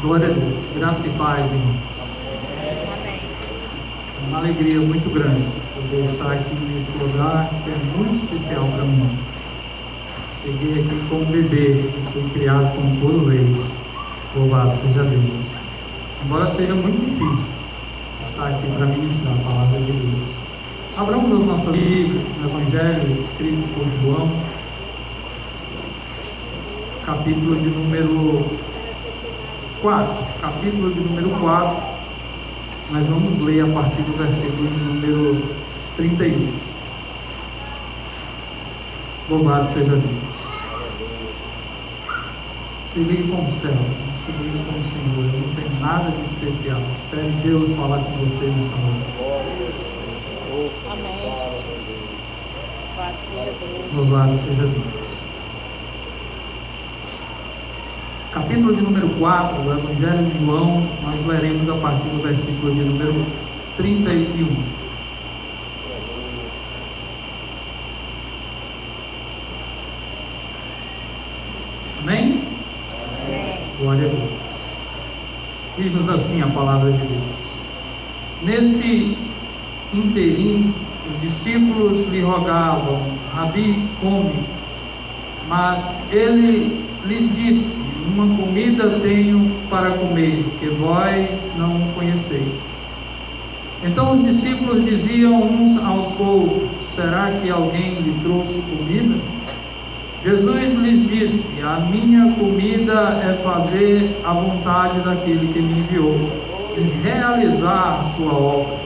Glória a Deus. Graça e paz, irmãos. Amém. É uma alegria muito grande poder estar aqui nesse lugar que é muito especial para mim. Cheguei aqui como bebê, fui criado como puro leite. Louvado seja Deus. Embora seja muito difícil estar aqui para ministrar a palavra de Deus. Abramos as nossas Bíblias no Evangelho escrito por João, capítulo de número 4. Capítulo de número 4. Nós vamos ler a partir do versículo de número 31. Louvado seja Deus. Se ligue com o céu, se ligue com o Senhor. Não tem nada de especial. Espere Deus falar com você nessa noite. Amém, Jesus. Louvado seja Deus. Louvado seja Deus. Capítulo de número 4 do Evangelho de João, nós leremos a partir do versículo de número 31. Amém? Amém. Glória a Deus. Diz-nos assim a palavra de Deus. Nesse interim, os discípulos lhe rogavam: Rabi, come. Mas ele lhes disse: uma comida tenho para comer, que vós não conheceis. Então os discípulos diziam uns aos outros: será que alguém lhe trouxe comida? Jesus lhes disse: a minha comida é fazer a vontade daquele que me enviou e realizar a sua obra.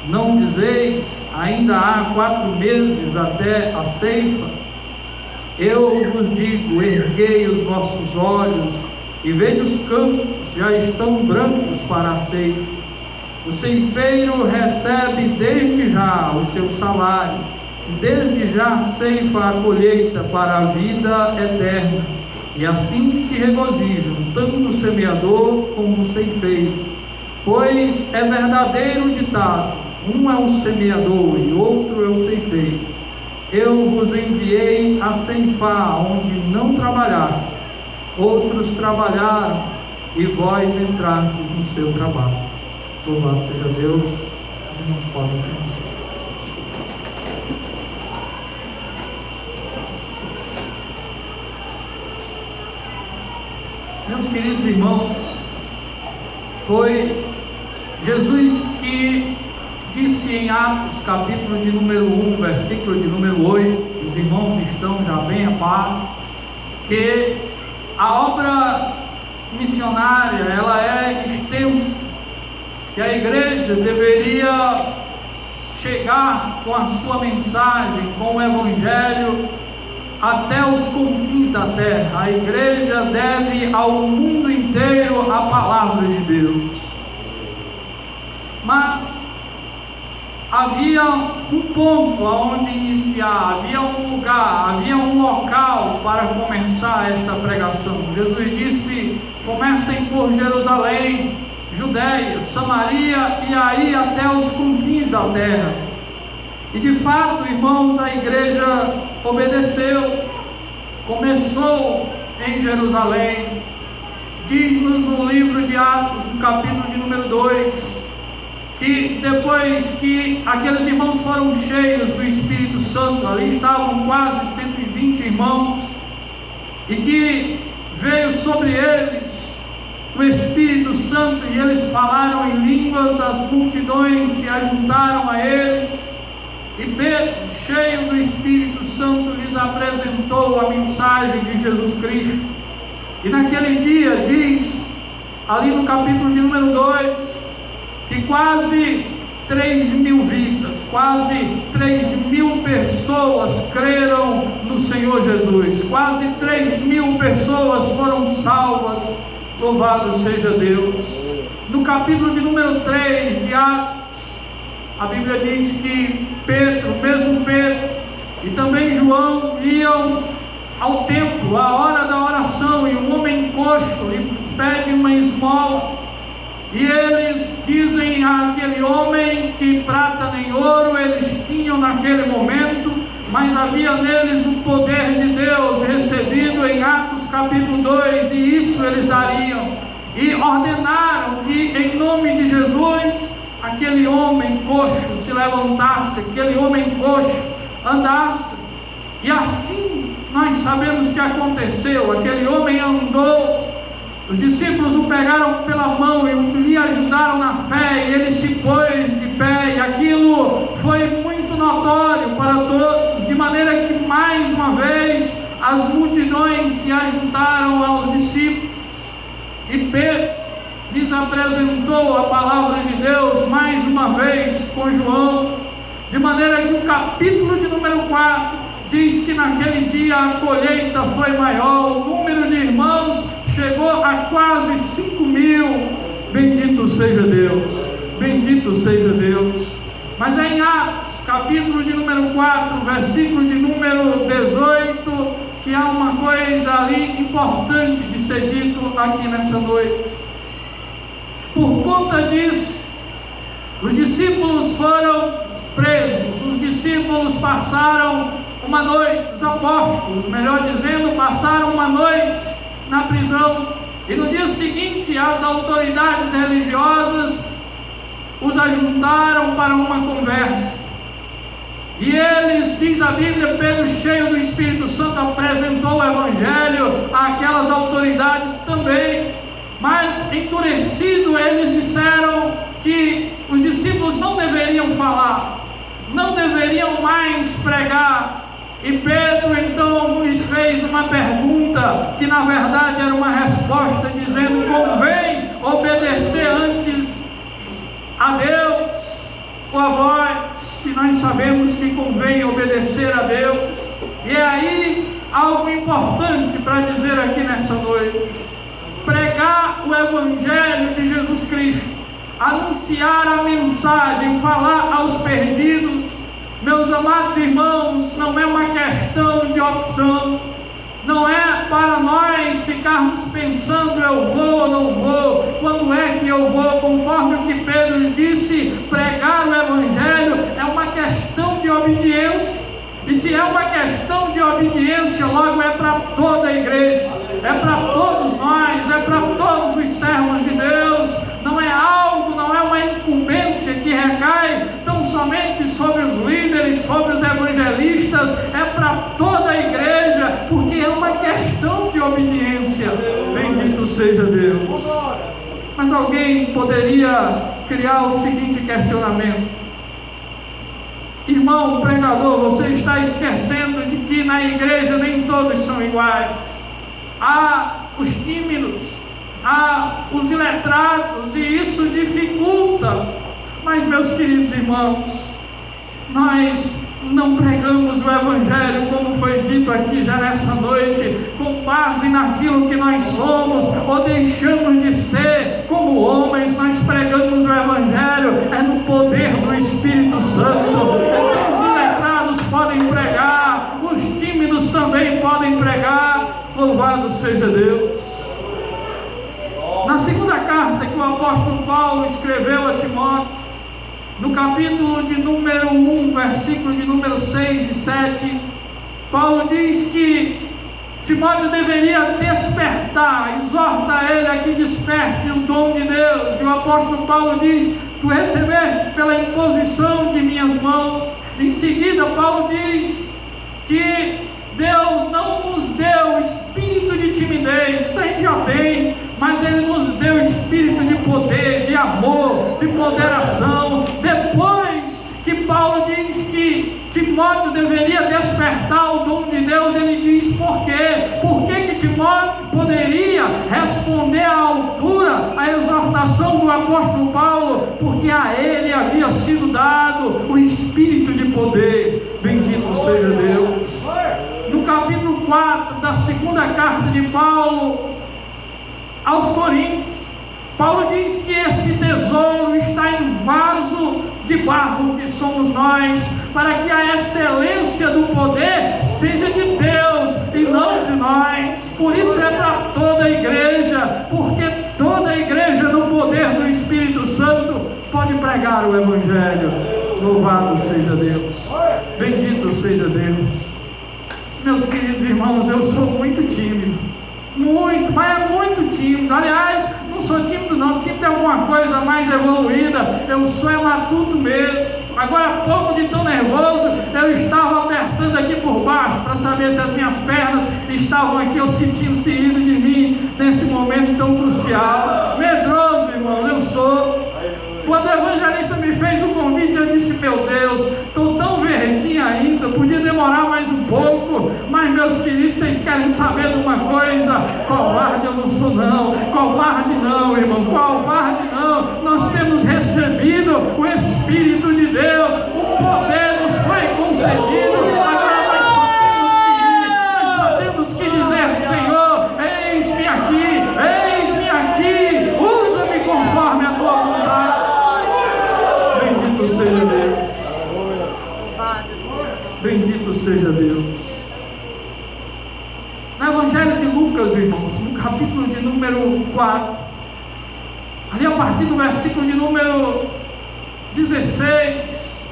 Não dizeis: ainda há 4 meses até a ceifa? Eu vos digo: erguei os vossos olhos e vede os campos, já estão brancos para a ceifa. O ceifeiro recebe desde já o seu salário, e desde já ceifa a colheita para a vida eterna. E assim se regozijam tanto o semeador como o ceifeiro. Pois é verdadeiro ditado: um é o semeador e outro é o ceifeiro. Eu vos enviei a ceifar onde não trabalhastes, outros trabalharam e vós entrastes no seu trabalho. Louvado seja Deus. Os irmãos podem sentar. Meus queridos irmãos, foi Jesus que disse em Atos, capítulo de número 1, versículo de número 8, os irmãos estão já bem a par, que a obra missionária, ela é extensa, que a igreja deveria chegar com a sua mensagem, com o evangelho, até os confins da terra. A igreja deve ao mundo inteiro a palavra de Deus. Mas havia um ponto aonde iniciar, havia um lugar, havia um local para começar esta pregação. Jesus disse: comecem por Jerusalém, Judéia, Samaria e aí até os confins da terra. E de fato, irmãos, a igreja obedeceu, começou em Jerusalém. Diz-nos no livro de Atos, no capítulo de número 2, que depois que aqueles irmãos foram cheios do Espírito Santo, ali estavam quase 120 irmãos, e que veio sobre eles o Espírito Santo, e eles falaram em línguas, as multidões se ajuntaram a eles, e Pedro, cheio do Espírito Santo, lhes apresentou a mensagem de Jesus Cristo. E naquele dia, diz, ali no capítulo de número 2, que quase 3.000 vidas, quase 3.000 pessoas creram no Senhor Jesus, quase 3.000 pessoas foram salvas. Louvado seja Deus. No capítulo de número 3 de Atos, a Bíblia diz que Pedro, mesmo Pedro e também João iam ao templo, à hora da oração, e um homem coxo lhes pede uma esmola, e eles dizem àquele homem que prata nem ouro eles tinham naquele momento, mas havia neles o poder de Deus recebido em Atos capítulo 2, e isso eles dariam. e ordenaram que, em nome de Jesus, aquele homem coxo se levantasse, aquele homem coxo andasse. E assim nós sabemos que aconteceu. Aquele homem andou, os discípulos o pegaram pela mão e lhe ajudaram na fé, e ele se pôs de pé, e aquilo foi muito notório para todos, de maneira que mais uma vez as multidões se ajuntaram aos discípulos, e Pedro lhes apresentou a palavra de Deus mais uma vez com João, de maneira que o capítulo de número 4 diz que naquele dia a colheita foi maior, o número de irmãos chegou a quase 5.000. Bendito seja Deus, bendito seja Deus. Mas é em Atos, capítulo de número 4, versículo de número 18, que há uma coisa ali importante de ser dito aqui nessa noite. Por conta disso, os discípulos foram presos, os discípulos passaram uma noite, os apóstolos, melhor dizendo, passaram uma noite na prisão, e no dia seguinte as autoridades religiosas os ajuntaram para uma conversa, e eles, diz a Bíblia, Pedro, cheio do Espírito Santo, apresentou o Evangelho àquelas autoridades também, mas endurecido eles disseram que os discípulos não deveriam falar, não deveriam mais pregar. E Pedro então lhes fez uma pergunta, que na verdade era uma resposta, dizendo: convém obedecer antes a Deus ou a vós? Se nós sabemos que convém obedecer a Deus. E é aí algo importante para dizer aqui nessa noite: pregar o Evangelho de Jesus Cristo, anunciar a mensagem, falar aos perdidos. Meus amados irmãos, não é uma questão de opção, não é para nós ficarmos pensando eu vou ou não vou, quando é que eu vou, conforme o que Pedro disse, pregar o Evangelho é uma questão de obediência, e se é uma questão de obediência, logo é para toda a igreja, é para todos nós, é para todos os servos de Deus, não é algo, não é uma incumbência que recai tão somente sobre os líderes, sobre os evangelistas, é para toda a igreja, porque é uma questão de obediência. Bendito seja Deus. Mas alguém poderia criar o seguinte questionamento: irmão pregador, você está esquecendo de que na igreja nem todos são iguais. Há os tímidos, há os iletrados, e isso dificulta. Mas, meus queridos irmãos, nós não pregamos o Evangelho, como foi dito aqui já nessa noite, com base naquilo que nós somos ou deixamos de ser como homens. Nós pregamos o Evangelho no poder do Espírito Santo. Então os iletrados podem pregar, os tímidos também podem pregar. Louvado seja Deus. Na segunda carta que o apóstolo Paulo escreveu a Timóteo, no capítulo de número 1, versículo de número 6 e 7, Paulo diz que Timóteo deveria despertar, exorta ele a que desperte o dom de Deus. E o apóstolo Paulo diz: tu recebeste pela imposição de minhas mãos. Em seguida Paulo diz que Deus não nos deu espírito de timidez, isso a gente já tem, mas Ele nos deu espírito de poder, de amor, de ponderação. Depois que Paulo diz que Timóteo deveria despertar o dom de Deus, ele diz por quê? Por que Timóteo poderia responder à altura a exortação do apóstolo Paulo? Porque a ele havia sido dado o espírito de poder. Bendito seja Deus. No capítulo 4 da segunda carta de Paulo aos Coríntios, Paulo diz que esse tesouro está em vaso de barro, que somos nós, para que a excelência do poder seja de Deus e não de nós. Por isso é para toda a igreja, porque toda a igreja no poder do Espírito Santo pode pregar o Evangelho. Louvado seja Deus, bendito seja Deus. Meus queridos irmãos, eu sou muito tímido, muito, mas é muito tímido. Aliás, não sou tímido não, tímido é alguma coisa mais evoluída, eu sou matuto mesmo. Agora há pouco, de tão nervoso, eu estava apertando aqui por baixo para saber se as minhas pernas estavam aqui, eu sentindo-se indo de mim nesse momento tão crucial. Medroso, irmão, eu sou. Quando o evangelista me fez o convite, eu disse: meu Deus, estou tão verdinho ainda, podia demorar mais um pouco, mas meus queridos, vocês querem saber de uma coisa? Covarde eu não sou não, covarde não, irmão, covarde não. Nós temos recebido o Espírito de Deus, o poder nos foi concedido. Agora nós só temos que dizer: Senhor, eis-me aqui, usa-me conforme a tua vontade. Bendito seja Deus. Bendito seja Deus. No Evangelho de Lucas, irmãos, no capítulo de número 4, ali a partir do versículo de número 16,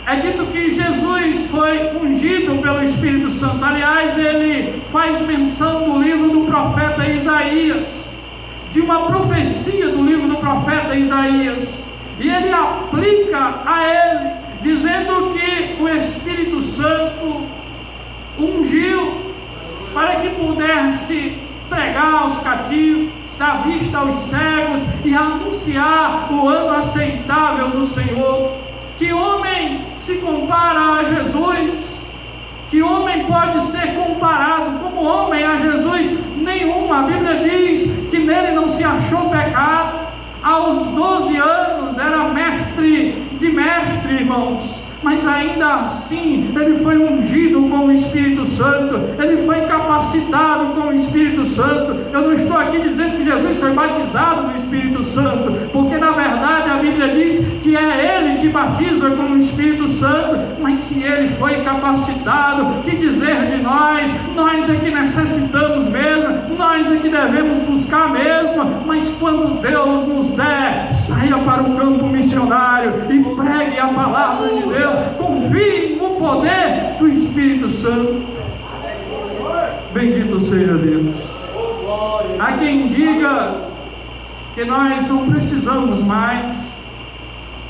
é dito que Jesus foi ungido pelo Espírito Santo. Aliás, ele faz menção do livro do profeta Isaías, de uma profecia do livro do profeta Isaías, e ele aplica a ele, dizendo que o Espírito Santo ungiu para que pudesse pregar aos cativos, dar vista aos cegos e anunciar o ano aceitável do Senhor. Que homem se compara a Jesus? Que homem pode ser comparado como homem a Jesus? Nenhum. A Bíblia diz que nele não se achou pecado. Aos 12 anos era mestre de mestre, irmãos, mas ainda assim ele foi ungido com o Espírito Santo, ele foi capacitado com o Espírito Santo. Eu não estou aqui dizendo que Jesus foi batizado no Espírito Santo, porque na verdade a Bíblia diz que é ele que batiza com o Espírito Santo. Mas se ele foi capacitado, que dizer de nós? Nós é que necessitamos mesmo, nós é que devemos buscar mesmo. Mas quando Deus nos der, saia para o campo missionário e pregue a palavra de Deus. Confie no poder do Espírito Santo. Bendito seja Deus. Há quem diga que nós não precisamos mais.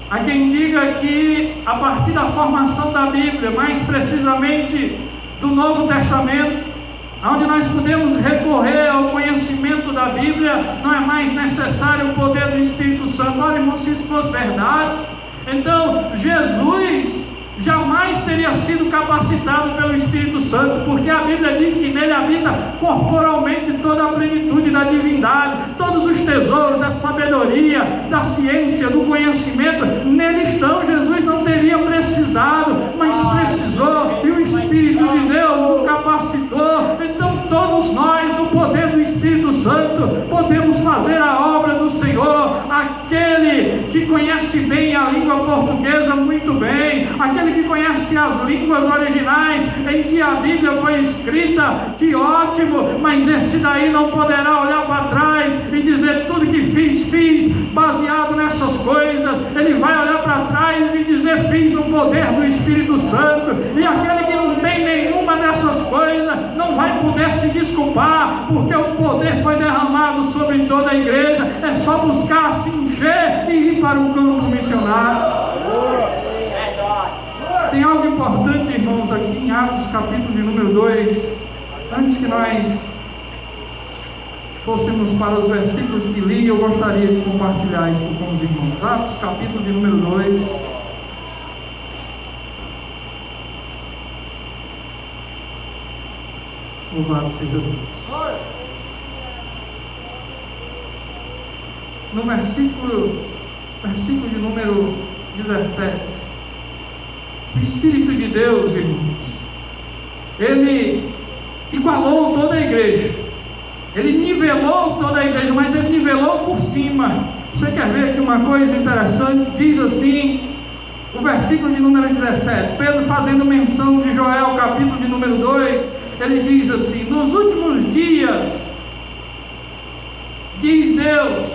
Há quem diga que a partir da formação da Bíblia, mais precisamente do Novo Testamento, onde nós podemos recorrer ao conhecimento da Bíblia, não é mais necessário o poder do Espírito Santo. Olha, irmão, se isso fosse verdade, então Jesus jamais teria sido capacitado pelo Espírito Santo, porque a Bíblia diz que nele habita corporalmente toda a plenitude da divindade, todos os tesouros da sabedoria, da ciência, do conhecimento, nele estão. Jesus não teria precisado, mas precisou, e o Espírito de Deus o capacitou. Então todos nós, no poder do Espírito Santo, podemos fazer a obra do Senhor. Aquele que conhece bem a língua portuguesa, muito bem, aquele que conhece as línguas originais em que a Bíblia foi escrita, que ótimo, mas esse daí não poderá olhar para trás e dizer: tudo que fiz baseado nessas coisas. Ele vai olhar para trás e dizer: fiz no poder do Espírito Santo. E aquele que não tem nenhuma dessas coisas não vai poder se desculpar, porque o poder foi derramado sobre toda a igreja. É só buscar, se encher e ir para o campo missionário. Tem algo importante, irmãos, aqui em Atos capítulo de número 2, antes que nós fôssemos para os versículos que li, eu gostaria de compartilhar isso com os irmãos. Atos capítulo de número 2. Louvado seja Deus. No versículo de número 17, o Espírito de Deus, irmãos, ele igualou toda a igreja, ele nivelou toda a igreja, mas ele nivelou por cima. Você quer ver aqui uma coisa interessante? Diz assim, o versículo de número 17, Pedro fazendo menção de Joel, capítulo de número 2, ele diz assim: nos últimos dias, diz Deus,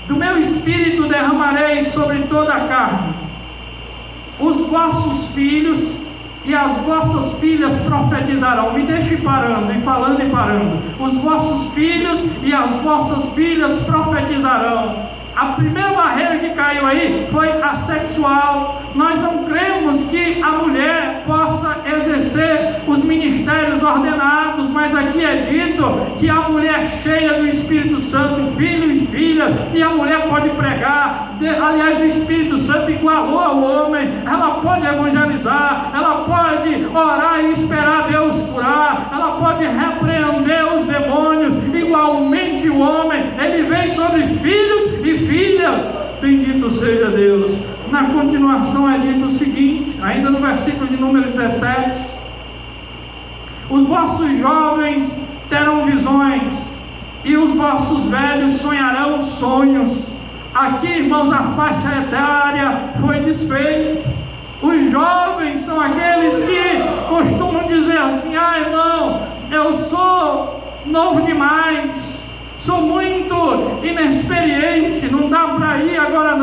do meu Espírito derramarei sobre toda a carne. Os vossos filhos e as vossas filhas profetizarão. Me deixe parando, e falando e parando. Os vossos filhos e as vossas filhas profetizarão. A primeira barreira que caiu aí foi a sexual. Nós não cremos que a mulher possa exercer os ministérios ordenados, mas aqui é dito que a mulher cheia do Espírito Santo, filho e filha, e a mulher pode pregar. Aliás, o Espírito Santo igualou ao homem. Ela pode evangelizar, ela pode orar e esperar Deus curar, ela pode repreender os demônios. Igualmente o homem, ele vem sobre filhos e filhas. Bendito seja Deus. Na continuação é dito o seguinte, ainda no versículo de número 17: os vossos jovens terão visões, e os vossos velhos sonharão sonhos. Aqui, irmãos, a faixa etária foi desfeita. Os jovens são aqueles que costumam dizer assim: ah, irmão, eu sou novo demais, sou muito inexperiente, não dá para ir agora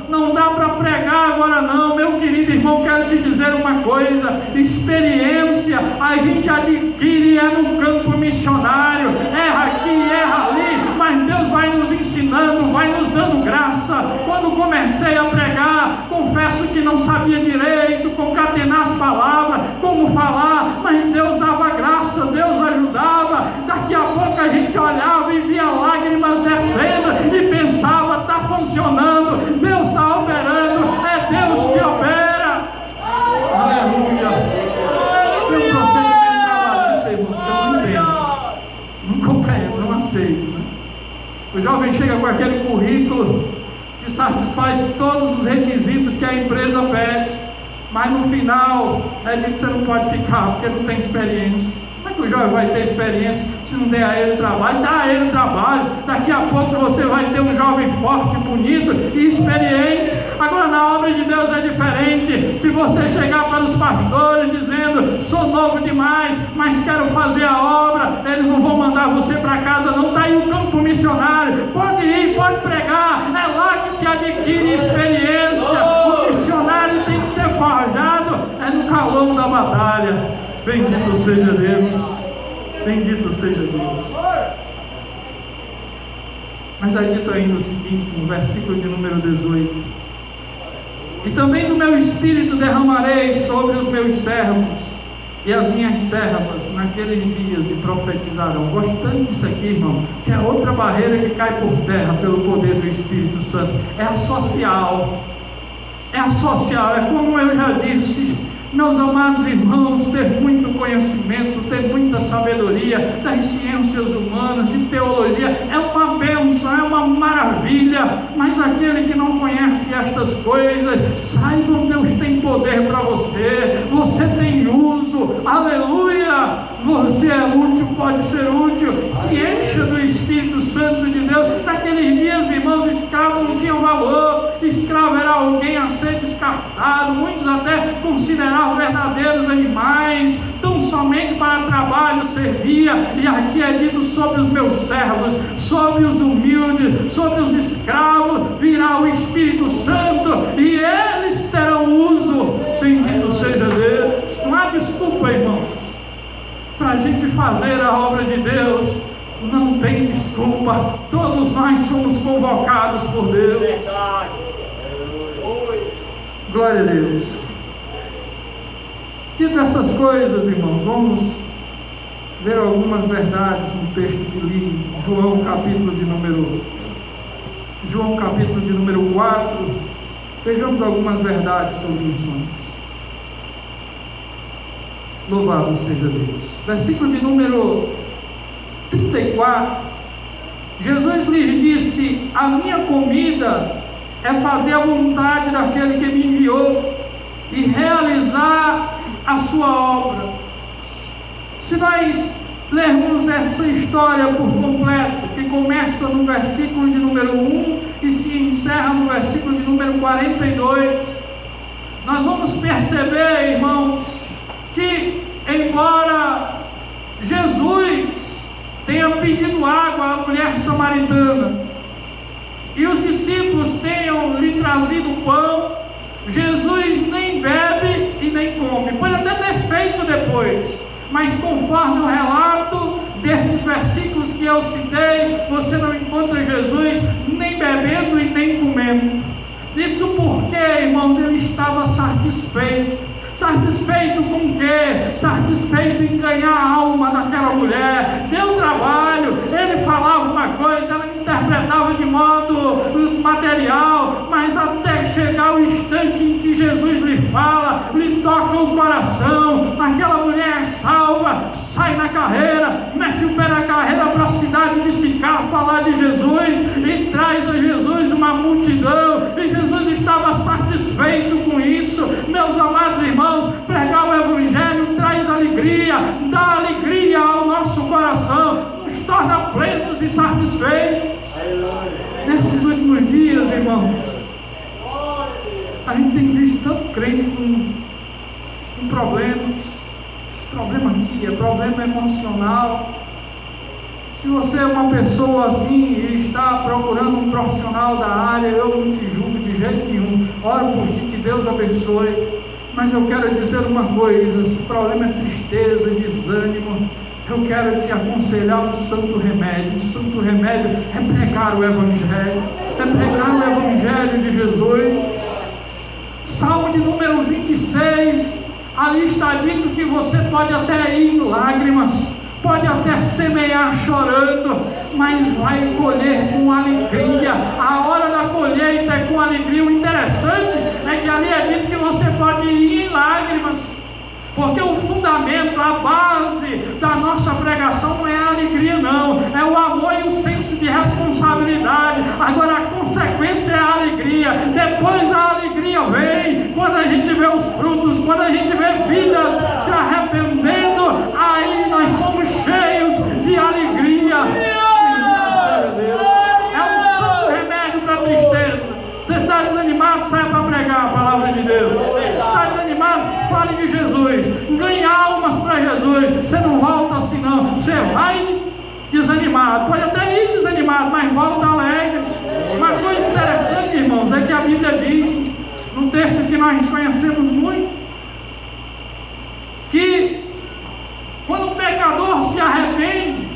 não dá para pregar agora não. Meu querido irmão, quero te dizer uma coisa: experiência a gente adquire no campo missionário, erra aqui, erra ali, mas Deus vai nos ensinando, vai nos dando graça. Quando comecei a pregar, confesso que não sabia direito concatenar as palavras, como falar, mas Deus dava graça, Deus ajudava. Daqui a pouco a gente olhava e via lágrimas descendo e pensava: está funcionando, Deus está operando, é Deus que opera. Aleluia. Tem um procedimento trabalhista, irmãos, que eu não entendo, não compreendo, não aceito, né? O jovem chega com aquele currículo que satisfaz todos os requisitos que a empresa pede, mas no final é dito que você não pode ficar porque não tem experiência. Como é que o jovem vai ter experiência se não der a ele trabalho? Dá a ele trabalho. Daqui a pouco você vai ter um jovem forte, bonito e experiente. Agora na obra de Deus é diferente. Se você chegar para os pastores dizendo: sou novo demais, mas quero fazer a obra, eles não vão mandar você para casa não. Está aí o campo missionário, pode ir, pode pregar, é lá que se adquire experiência. O missionário tem que ser forjado é no calor da batalha. Bendito seja Deus, bendito seja Deus. Mas é dito ainda o seguinte, no versículo de número 18: e também do meu espírito derramarei sobre os meus servos e as minhas servas naqueles dias, e profetizarão. Gostando disso aqui, irmão, que é outra barreira que cai por terra pelo poder do Espírito Santo, é a social. É a social, é como eu já disse, meus amados irmãos, ter muito conhecimento, ter muita sabedoria das ciências humanas, de teologia, é uma bênção, é uma maravilha, mas aquele que não conhece estas coisas, saibam, Deus tem poder para você, você tem uso, aleluia, você é útil, pode ser útil, se encha do Espírito Santo de Deus. Naqueles dias, irmãos, escravo não tinha valor, escravo era alguém a ser descartado, muitos até consideravam verdadeiros animais, tão somente para trabalho servia. E aqui é dito: sobre os meus servos, sobre os humildes, sobre os escravos virá o Espírito Santo e eles terão uso. Bendito seja Deus. Não há desculpa, irmãos, para a gente fazer a obra de Deus. Não tem desculpa, todos nós somos convocados por Deus. Glória a Deus. Dito essas coisas, irmãos, vamos ver algumas verdades no texto que li, João capítulo de número 4. Vejamos algumas verdades sobre missões. Louvado seja Deus. Versículo de número 34. Jesus lhes disse: a minha comida é fazer a vontade daquele que me enviou e realizar a sua obra. Se nós lermos essa história por completo, que começa no versículo de número 1 e se encerra no versículo de número 42, nós vamos perceber, irmãos, que embora Jesus tenha pedido água à mulher samaritana e os discípulos tenham lhe trazido pão, Jesus nem bebe e nem come. Pode até ter feito depois, mas conforme o relato destes versículos que eu citei, você não encontra Jesus nem bebendo e nem comendo. Isso porque, irmãos, ele estava satisfeito. Satisfeito com o quê? Satisfeito em ganhar a alma daquela mulher. Deu trabalho, ele falava uma coisa, ela interpretava de modo material, mas até chegar o instante em que Jesus lhe fala, lhe toca o coração, aquela mulher é salva, sai na carreira, mete o pé na carreira para a cidade de Sicar falar de Jesus, e traz a Jesus uma multidão, e Jesus estava satisfeito com isso. Meus amados irmãos, pregar o Evangelho traz alegria, dá alegria ao nosso coração, nos torna plenos e satisfeitos. Nesses últimos dias, irmãos, a gente tem visto tanto crente com problemas. Problema aqui é problema emocional. Se você é uma pessoa assim e está procurando um profissional da área, eu não te julgo de jeito nenhum. Oro por ti, que Deus abençoe. Mas eu quero dizer uma coisa: se o problema é tristeza, desânimo, eu quero te aconselhar um santo remédio. O santo remédio é pregar o Evangelho, é pregar o Evangelho de Jesus. Salmo de número 26, ali está dito que você pode até ir em lágrimas, pode até semear chorando, mas vai colher com alegria. A hora da colheita é com alegria. O interessante é que ali é dito que você pode ir em lágrimas, porque o fundamento, a base da nossa pregação não é a alegria, não, é o amor e o senso de responsabilidade. Agora a consequência é a alegria, depois a alegria vem quando a gente vê os frutos, quando a gente vê vidas se arrependendo, aí nós somos cheios de alegria. É um santo remédio para a tristeza. Você está desanimado, saia para pregar a palavra de Deus. Está desanimado, fale de Jesus. Ganhe almas para Jesus. Você não volta assim não, você vai desanimado, pode até ir desanimado, mas volta alegre. Uma coisa interessante, irmãos, é que a Bíblia diz, num texto que nós conhecemos muito, que quando um pecador se arrepende,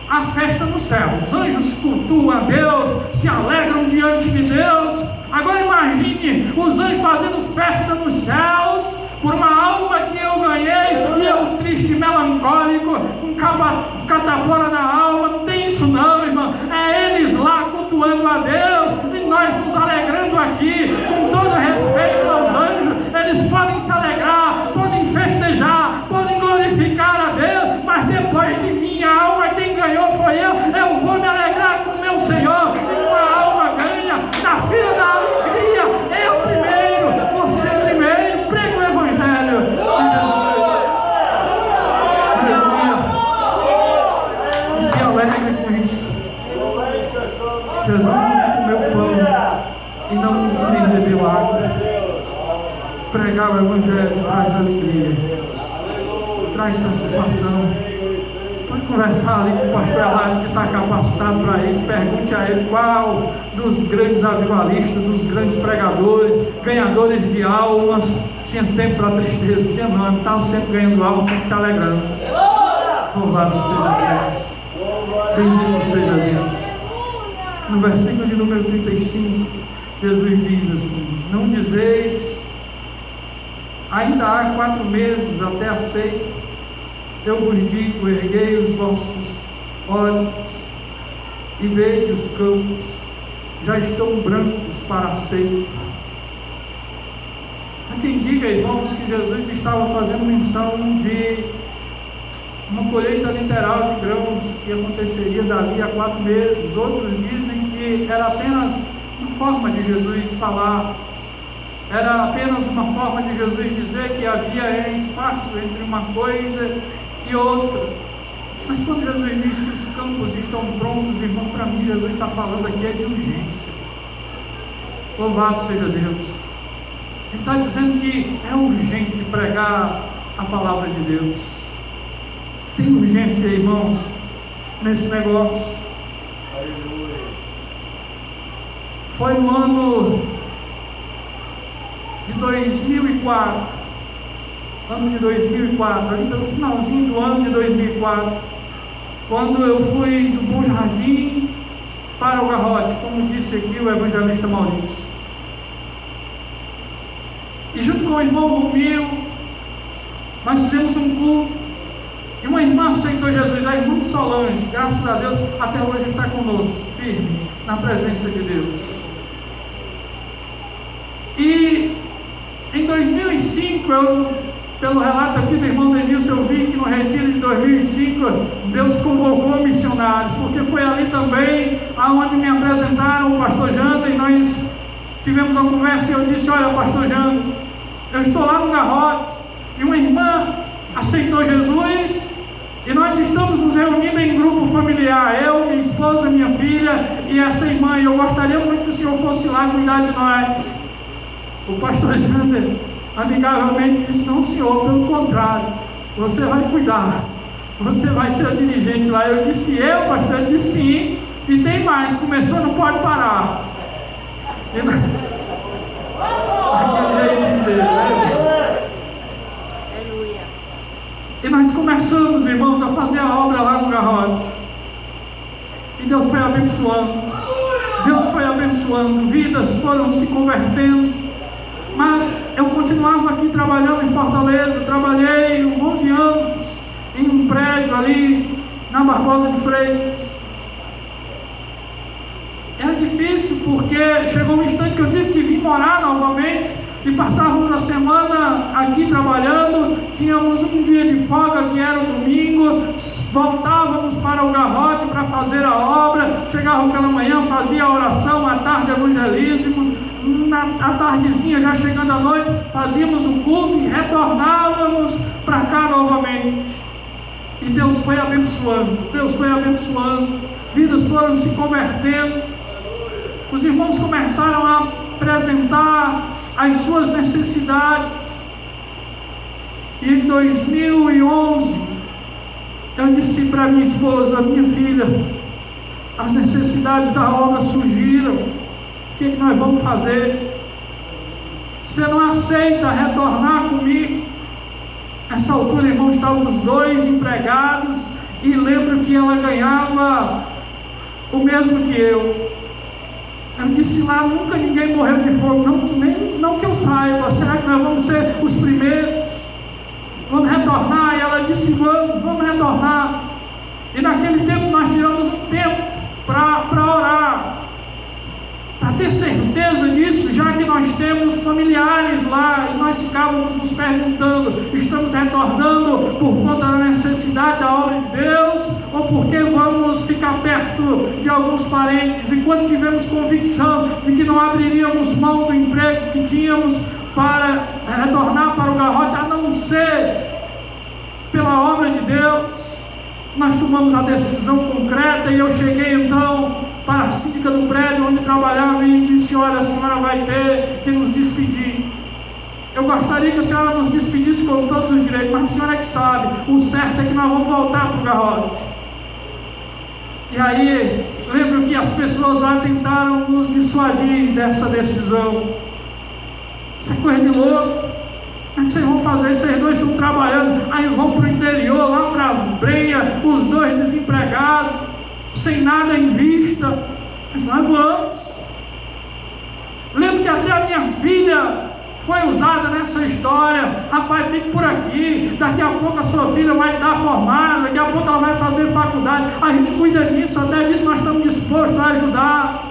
há festa no céu, os anjos cultuam a Deus, se alegram diante de Deus. Agora imagine os anjos fazendo festa nos céus por uma alma que eu ganhei, e eu triste, melancólico, com catapora na alma. Não tem isso não, irmão. É eles lá cultuando a Deus e nós nos alegrando aqui. Com todo respeito aos anjos, eles podem se alegrar, podem festejar, podem glorificar a Deus, mas depois de minha alma quem ganhou foi eu. Eu vou me alegrar com o meu Senhor, e uma alma ganha na fila da alegria. Eu primeiro, você primeiro. Prega o Evangelho. Aleluia. E se alegre com isso. Jesus não comeu pão e não nem bebeu água. Pregar o Evangelho traz alegria, traz satisfação. Pode conversar ali com o pastor Eladio, que está capacitado para isso. Pergunte a ele qual dos grandes avivalistas, dos grandes pregadores, ganhadores de almas, tinha tempo para tristeza. Tinha não, estava sempre ganhando almas, sempre se alegrando. Louvado seja Deus, bendito seja Deus. No versículo de número 35, Jesus diz assim: não dizeis, ainda há 4 meses até a ceifa. Eu vos digo, erguei os vossos olhos e vede os campos, já estão brancos para a ceifa. Há quem diga, irmãos, que Jesus estava fazendo menção de uma colheita literal de grãos que aconteceria dali a 4 meses. Outros dizem que era apenas uma forma de Jesus falar, era apenas uma forma de Jesus dizer que havia espaço entre uma coisa e outra. Mas quando Jesus diz que os campos estão prontos, irmão, para mim Jesus está falando aqui é de urgência. Louvado seja Deus. Ele está dizendo que é urgente pregar a palavra de Deus. Tem urgência, irmãos, nesse negócio. Foi no ano de 2004, ali pelo finalzinho do ano de 2004, quando eu fui do Bom Jardim para o Garrote, como disse aqui o evangelista Maurício. E junto com o irmão Romil, nós fizemos um culto, e uma irmã aceitou Jesus, a irmã de Solange, graças a Deus, até hoje está conosco, firme, na presença de Deus. E em 2005, pelo relato aqui do irmão Denilson, eu vi que no retiro de 2005, Deus convocou missionários, porque foi ali também aonde me apresentaram o pastor Janda, e nós tivemos uma conversa, e eu disse: olha, pastor Janda, eu estou lá no Garrote, e uma irmã aceitou Jesus, e nós estamos nos reunindo em grupo familiar, eu, minha esposa, minha filha e essa irmã, e eu gostaria muito que o senhor fosse lá cuidar de nós. O pastor Jander amigavelmente disse: não, senhor, pelo contrário, você vai cuidar, você vai ser a dirigente lá. Eu disse: eu, pastor? Ele disse: sim, e tem mais, começou, não pode parar. Aquele jeitinho dele, né? E nós começamos, irmãos, a fazer a obra lá no Garrote. E Deus foi abençoando. Deus foi abençoando. Vidas foram se convertendo. Mas eu continuava aqui trabalhando em Fortaleza. Trabalhei 11 anos em um prédio ali na Barbosa de Freitas. Era difícil porque chegou um instante que eu tive que vir morar novamente. E passávamos a semana aqui trabalhando, tínhamos um dia de folga que era o domingo, voltávamos para o Garrote para fazer a obra, chegávamos pela manhã, fazia a oração, à tarde evangelismo, à tardezinha, já chegando à noite, fazíamos o culto e retornávamos para cá novamente. E Deus foi abençoando, vidas foram se convertendo, os irmãos começaram a apresentar as suas necessidades. E em 2011 eu disse para minha esposa: minha filha, as necessidades da obra surgiram, o que nós vamos fazer? Você não aceita retornar comigo? Nessa altura, irmão, estavam os dois empregados, e lembro que ela ganhava o mesmo que eu. Eu disse: lá nunca ninguém morreu de fome, não que eu saiba. Será que nós vamos ser os primeiros? Vamos retornar? E ela disse: vamos retornar. E naquele tempo nós tiramos um tempo para orar, para ter certeza disso, já que nós temos familiares lá, e nós ficávamos nos perguntando: estamos retornando por conta da necessidade da obra de Deus, ou porque vamos ficar perto de alguns parentes? E quando tivemos convicção de que não abriríamos mão do emprego que tínhamos para retornar para o Garrote, a não ser pela obra de Deus, nós tomamos a decisão concreta. E eu cheguei então para a síndica do prédio onde trabalhava e disse: olha, a senhora vai ter que nos despedir. Eu gostaria que a senhora nos despedisse com todos os direitos, mas a senhora é que sabe, o certo é que nós vamos voltar para o Garrote. E aí, lembro que as pessoas lá tentaram nos dissuadir dessa decisão. Isso é coisa de louco. O que vocês vão fazer? Vocês dois estão trabalhando, aí vão para o interior, lá para as Breias, os dois desempregados, sem nada em vista. Mas nós vamos. Lembro que até a minha filha foi usada nessa história. Rapaz, fique por aqui, daqui a pouco a sua filha vai estar formada, daqui a pouco ela vai fazer faculdade, a gente cuida disso, até disso nós estamos dispostos a ajudar.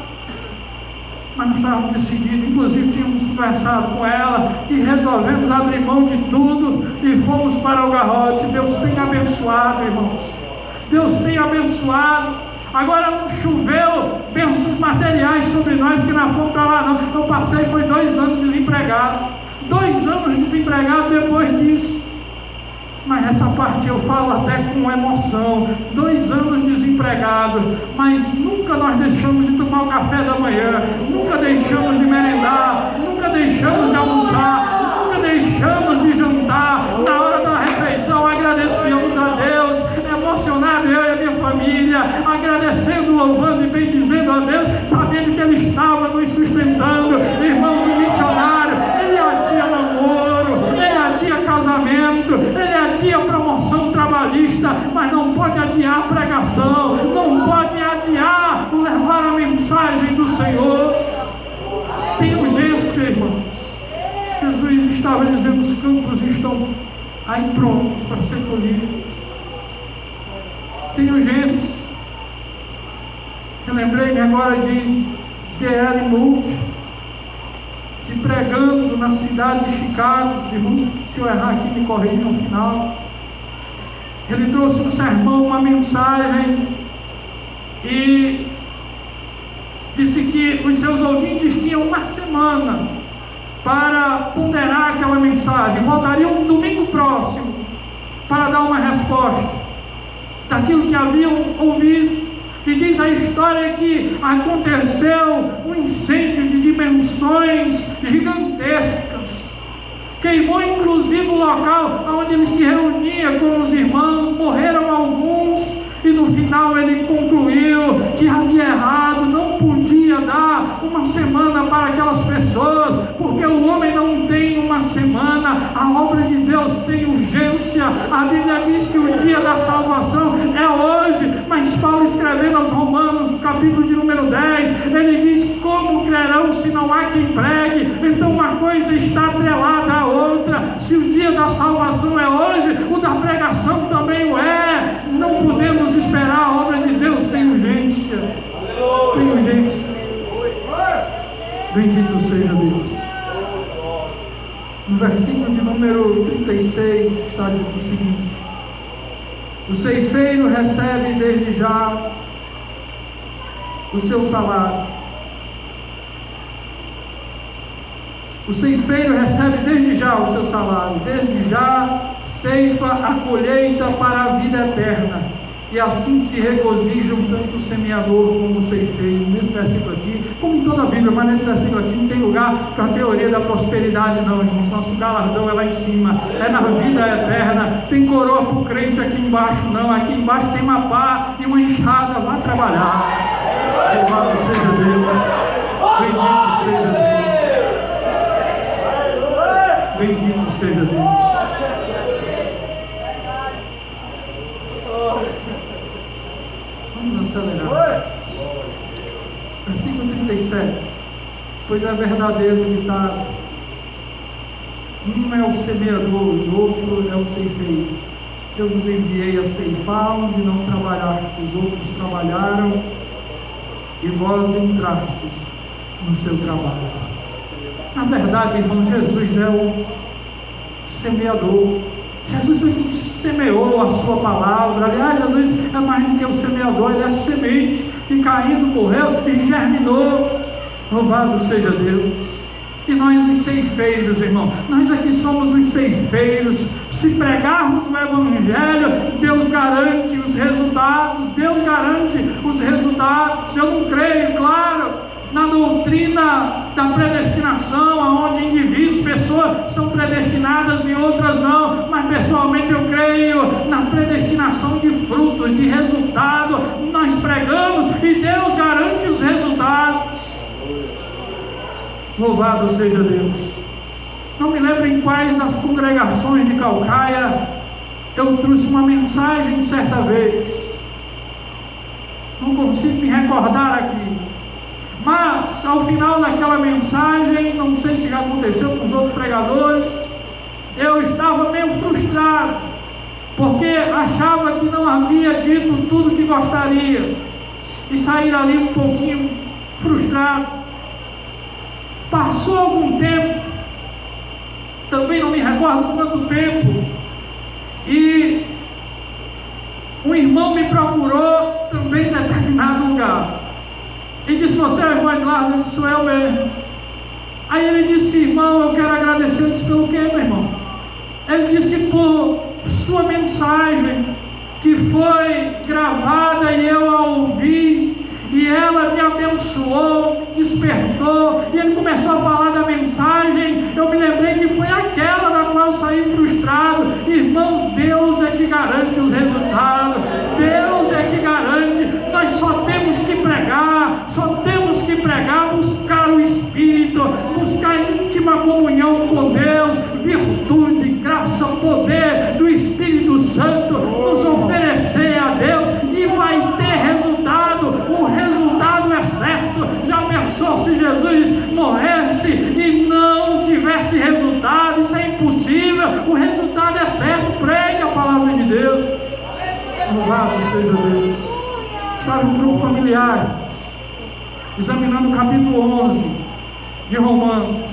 Mas nós estávamos decididos, inclusive tínhamos conversado com ela e resolvemos abrir mão de tudo e fomos para o Garrote. Deus tem abençoado, irmãos, Deus tem abençoado. Agora não choveu bênçãos materiais sobre nós, porque nós fomos para lá não. Eu passei, foi 2 anos desempregado, 2 anos desempregado depois disso. Mas essa parte eu falo até com emoção. 2 anos desempregado, mas nunca nós deixamos de tomar o café da manhã, nunca deixamos de merendar, nunca deixamos de almoçar, nunca deixamos de jantar. Na hora da refeição agradecemos a Deus, emocionado eu e a minha família, agradecendo, louvando e bendizendo a Deus, sabendo que Ele estava nos sustentando. Irmãos, o missionário, ele dizendo, os campos estão aí prontos para ser colhidos. Tem urgência. Eu lembrei-me agora de D.L. Moody, que pregando na cidade de Chicago, os irmãos, se eu errar aqui me corrijam no final, ele trouxe no sermão uma mensagem e disse que os seus ouvintes tinham uma semana para ponderar aquela mensagem, voltariam no domingo próximo para dar uma resposta daquilo que haviam ouvido. E diz a história que aconteceu um incêndio de dimensões gigantescas, queimou inclusive o local onde ele se reunia com os irmãos, morreram alguns, e no final ele concluiu que havia errado, não podia dar uma semana para aquelas pessoas, porque o homem não tem uma semana, a obra de Deus tem urgência. A Bíblia diz que o dia da salvação é hoje, mas Paulo, escrevendo aos Romanos, capítulo de número 10, ele diz: como crerão se não há quem pregue? Então uma coisa está atrelada à outra. Se o dia da salvação é hoje, o da pregação também o é. Não podemos esperar, a obra de Deus tem urgência. Tem urgência. Bendito seja Deus. No versículo de número 36 está dito o seguinte: o ceifeiro recebe desde já o seu salário. O ceifeiro recebe desde já o seu salário, desde já ceifa a colheita para a vida eterna, e assim se regozijam tanto o semeador como o ceifeiro. Nesse versículo aqui, como em toda a Bíblia, mas nesse versículo aqui não tem lugar para a teoria da prosperidade não, irmãos. Nosso galardão é lá em cima, é na vida eterna. Tem coroa para o crente aqui embaixo não, aqui embaixo tem uma pá e uma enxada. Vá trabalhar. Louvado seja Deus, bendito seja Deus, bendito seja Deus. Vamos acelerar. Versículo 37. Pois é verdadeiro ditado: um é o semeador e o outro é o ceifeiro. Eu vos enviei a ceifar onde não trabalhar, os outros trabalharam e vós entrastes no seu trabalho. Na verdade, irmão, Jesus é o semeador. Jesus foi quem semeou a sua palavra. Aliás, Jesus é mais do que o semeador, ele é a semente que caindo correu e germinou. Louvado seja Deus. E nós os ceifeiros, irmão, nós aqui somos os ceifeiros. Se pregarmos o Evangelho, Deus garante os resultados. Deus garante os resultados. Eu não creio, claro, na doutrina da predestinação, onde indivíduos, pessoas são predestinadas e outras não, mas pessoalmente eu creio na predestinação de frutos, de resultado. Nós pregamos e Deus garante os resultados. Louvado seja Deus. Não me lembro em quais das congregações de Calcaia eu trouxe uma mensagem certa vez, não consigo me recordar aqui. Mas ao final daquela mensagem, não sei se já aconteceu com os outros pregadores, eu estava meio frustrado, porque achava que não havia dito tudo que gostaria, e saí dali um pouquinho frustrado. Passou algum tempo, também não me recordo quanto tempo, e um irmão me procurou também em determinado lugar e disse: você é o irmão Edlardo? Eu disse: sou eu mesmo. Aí ele disse: irmão, eu quero agradecer. Eu disse: pelo quê, meu irmão? Ele disse: por sua mensagem, que foi gravada e eu a ouvi, e ela me abençoou, despertou. E ele começou a falar da mensagem. Eu me lembrei que foi aquela da qual eu saí frustrado. Irmãos, Deus é que garante os resultados, Deus é que garante. Nós só temos que pregar, buscar o Espírito, buscar íntima comunhão com Deus, virtude, graça, poder do Espírito Santo, nos oferecer a Deus, e vai ter resultado. O resultado é certo. Já pensou se Jesus morresse e não tivesse resultado? Isso é impossível. Louvado seja Deus. Estava um grupo familiar, examinando o capítulo 11 de Romanos.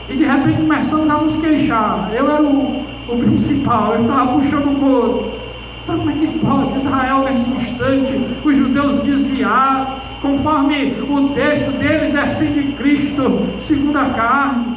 E de repente começamos a nos queixar. Eu era o principal, eu estava puxando o couro. Então, como é que pode Israel nesse instante, os judeus desviados, conforme o texto deles descendo de Cristo, segundo a carne?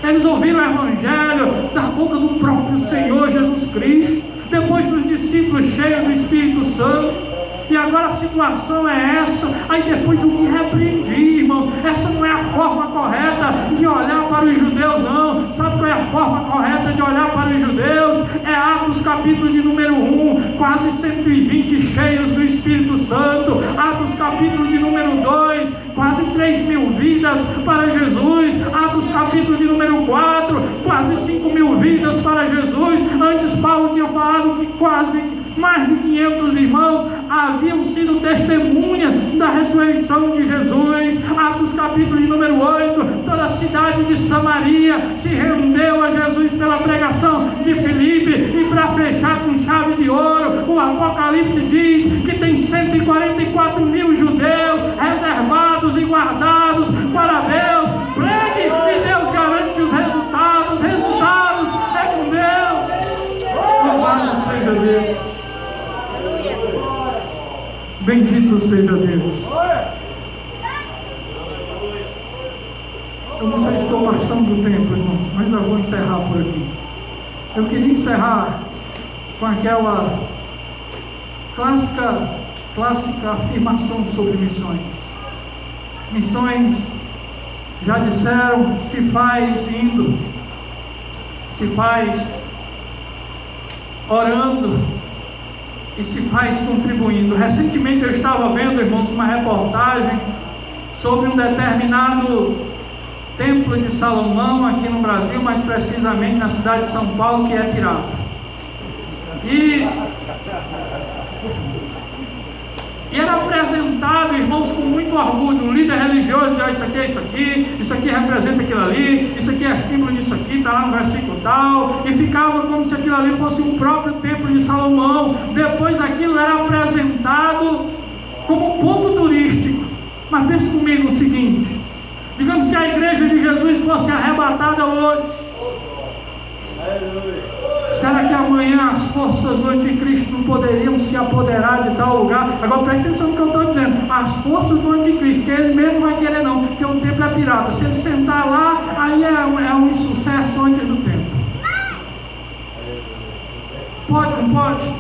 Eles ouviram o Evangelho da boca do próprio Senhor Jesus Cristo, depois dos discípulos cheios do Espírito Santo. E agora a situação é essa. Aí depois eu me repreendi, irmãos. Essa não é a forma correta de olhar para os judeus, não. Sabe qual é a forma correta de olhar para os judeus? É Atos capítulo de número 1, quase 120 cheios do Espírito Santo. Atos capítulo de número 2, quase 3.000 vidas para Jesus. Atos capítulo de número 4, quase 5.000 vidas para Jesus. Antes Paulo tinha falado que quase mais de 500 irmãos haviam sido testemunha da ressurreição de Jesus. Atos capítulo de número 8, toda a cidade de Samaria se rendeu a Jesus pela pregação de Filipe. E para fechar com chave de ouro, o Apocalipse diz que tem 144.000 judeus reservados e guardados para Deus. Pregue e Deus garante os resultados. Resultados é com Deus. Louvado seja Deus. Bendito seja Deus. Eu não sei se estou passando do tempo, irmãos, mas eu vou encerrar por aqui. Eu queria encerrar com aquela clássica afirmação sobre missões. Missões, já disseram, se faz indo, se faz orando e se faz contribuindo. Recentemente eu estava vendo, irmãos, uma reportagem sobre um determinado templo de Salomão aqui no Brasil, mais precisamente na cidade de São Paulo, que é tirado. E era apresentado, irmãos, com muito orgulho, um líder religioso dizia: isso aqui é isso aqui representa aquilo ali, isso aqui é símbolo disso aqui, está lá no versículo tal, e ficava como se aquilo ali fosse o próprio templo de Salomão. Depois aquilo era apresentado como ponto turístico. Mas pense comigo o seguinte: digamos que a igreja de Jesus fosse arrebatada hoje, será que amanhã as forças do anticristo não poderiam se apoderar de tal lugar? Agora preste atenção no que eu estou dizendo. As forças do anticristo, que ele mesmo não vai querer não, porque o templo é pirata. Se ele sentar lá, aí é um insucesso antes do templo. Pode, não pode?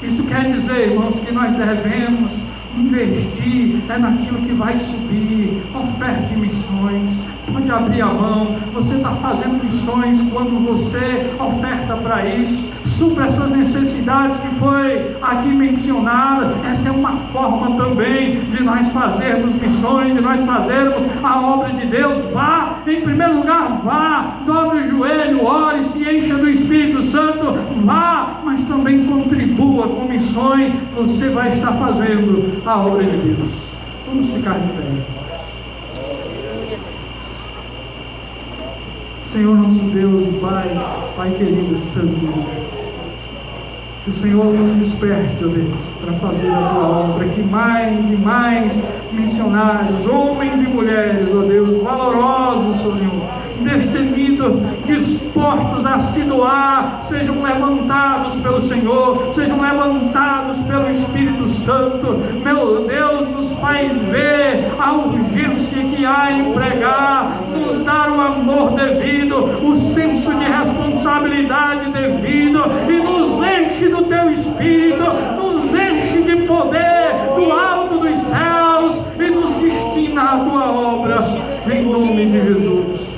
Isso quer dizer, irmãos, que nós devemos investir naquilo que vai subir. Oferte missões. Pode abrir a mão. Você está fazendo missões quando você oferta para isso. Supra essas necessidades que foi aqui mencionada. Essa é uma forma também de nós fazermos missões, de nós fazermos a obra de Deus. Vá, em primeiro lugar, vá, dobre o joelho, ore, se encha do Espírito Santo, vá, mas também contribua com missões. Você vai estar fazendo a obra de Deus. Vamos ficar de pé. Senhor nosso Deus e Pai querido, Santo, que o Senhor nos desperte, ó Deus, para fazer a Tua obra, que mais e mais missionários, homens e mulheres, ó Deus, valorosos, Senhor, destemidos, dispostos a se doar, sejam levantados pelo Senhor, sejam levantados pelo Espírito Santo. Meu Deus, nos faz ver a urgência que há em pregar, nos dar o amor devido, o senso de responsabilidade devido, e nos enche do Teu Espírito, nos enche de poder do alto dos céus, e nos destina à Tua obra, em nome de Jesus.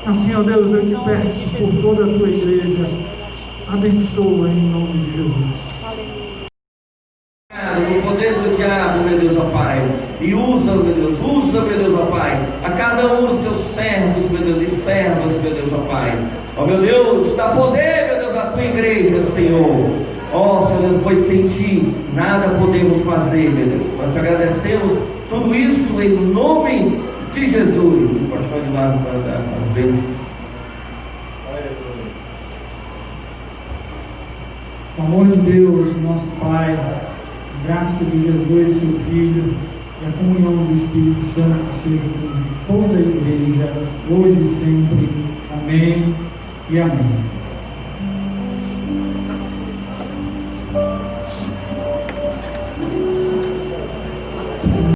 Assim, ó Deus, eu te peço por toda a Tua igreja, abençoa em nome de Jesus. No poder do diabo, meu Deus, ó Pai, e usa, meu Deus, ó Pai, a cada um dos Teus servos, meu Deus, e servas, meu Deus, ó Pai, ó meu Deus, dá poder, meu Deus, à Tua igreja, Senhor. Ó Senhor Deus, pois sem Ti nada podemos fazer, meu Deus. Nós te agradecemos tudo isso em nome de Jesus. E pode continuar para dar as bênçãos. O amor de Deus, nosso Pai, a graça de Jesus, seu Filho, e a comunhão do Espírito Santo seja com toda a igreja, hoje e sempre. Amém e amém.